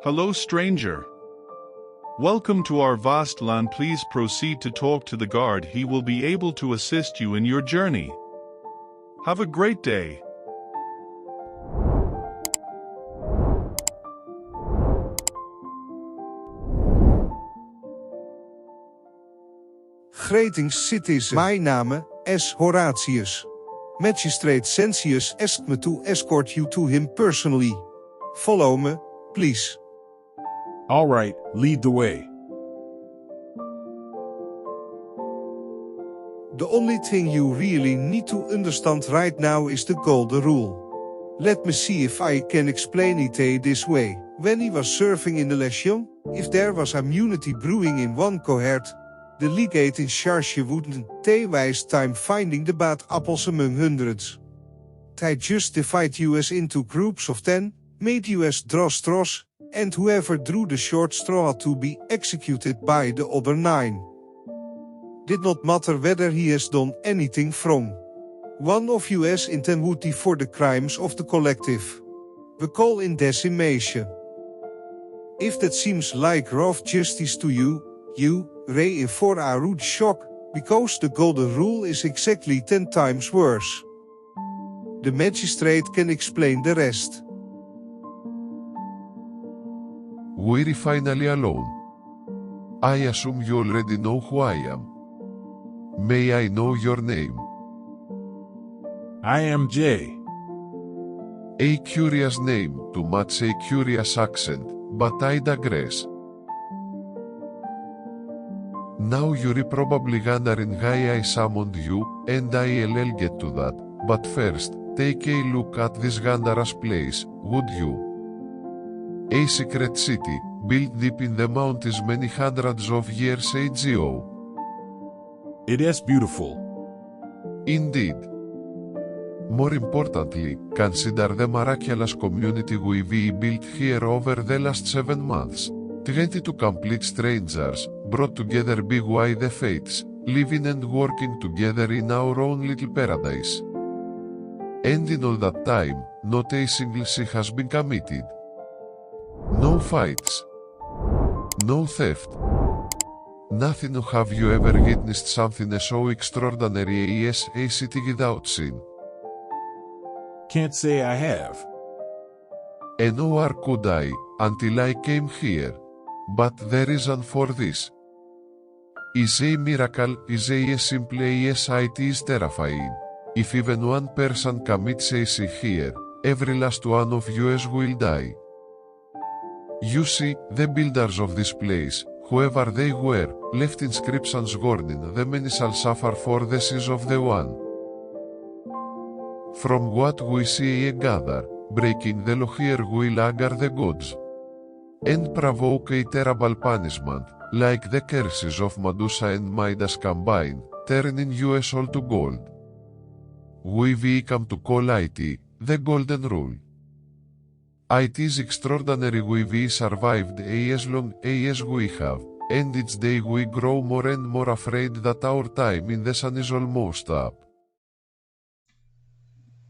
Hello, stranger. Welcome to our vast land. Please proceed to talk to the guard. He will be able to assist you in your journey. Have a great day. Greetings citizen. My name is Horatius. Magistrate Censius asked me to escort you to him personally. Follow me, please. All right, lead the way. The only thing you really need to understand right now is the golden rule. Let me see if I can explain it this way. When he was serving in the legion, if there was immunity brewing in one cohort, the legate in charge wouldn't waste time finding the bad apples among hundreds. They just divide us into groups of 10, made us draw straws, and whoever drew the short straw had to be executed by the other 9. Did not matter whether he has done anything wrong. One of us in 10 would die for the crimes of the collective. We call in decimation. If that seems like rough justice to you, ray in for a rude shock, because the golden rule is exactly 10 times worse. The magistrate can explain the rest. We're finally alone. I assume you already know who I am. May I know your name? I am Jay. A curious name to match a curious accent, but I digress. Now you're probably wondering why I summoned you, and I'll get to that, but first, take a look at this wondrous place, would you? A secret city, built deep in the mountains many hundreds of years ago. It is beautiful. Indeed. More importantly, consider the miraculous community we've built here over the last 7 months. 22 complete strangers, brought together by the fates, living and working together in our own little paradise. And in all that time, not a single sin has been committed. No fights. No theft. Nothing. Have you ever witnessed something so extraordinary as a city without sin? Can't say I have. And nor could I, until I came here. But the reason for this is a miracle, is as simple as it is terrifying. If even one person commits a sin here, every last one of you will die. You see, the builders of this place, whoever they were, left inscriptions warning the many shall suffer for the sins of the one. From what we see and gather, breaking the law here will anger the gods, and provoke a terrible punishment, like the curses of Medusa and Midas combined, turning us all to gold. We've come to call it the Golden Rule. It is extraordinary we've survived as long as we have, and each day we grow more and more afraid that our time in the sun is almost up.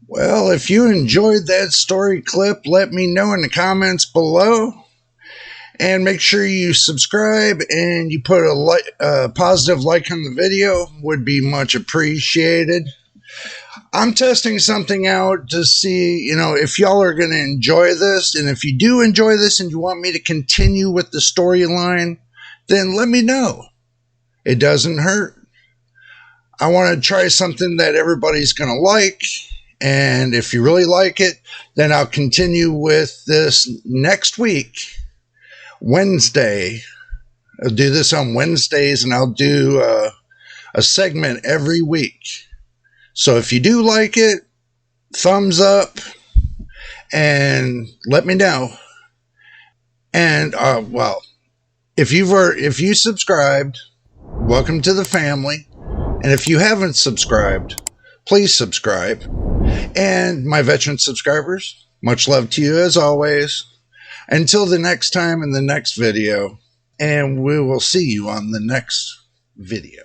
Well, if you enjoyed that story clip, let me know in the comments below. And make sure you subscribe and you put a positive like on the video. Would be much appreciated. I'm testing something out to see, if y'all are going to enjoy this. And if you do enjoy this and you want me to continue with the storyline, then let me know. It doesn't hurt. I want to try something that everybody's going to like. And if you really like it, then I'll continue with this next week. Wednesday. I'll do this on Wednesdays, and I'll do a segment every week. So if you do like it, thumbs up and let me know. And if you subscribed, welcome to the family. And if you haven't subscribed, please subscribe. And my veteran subscribers, much love to you as always. Until the next time in the next video, and we will see you on the next video.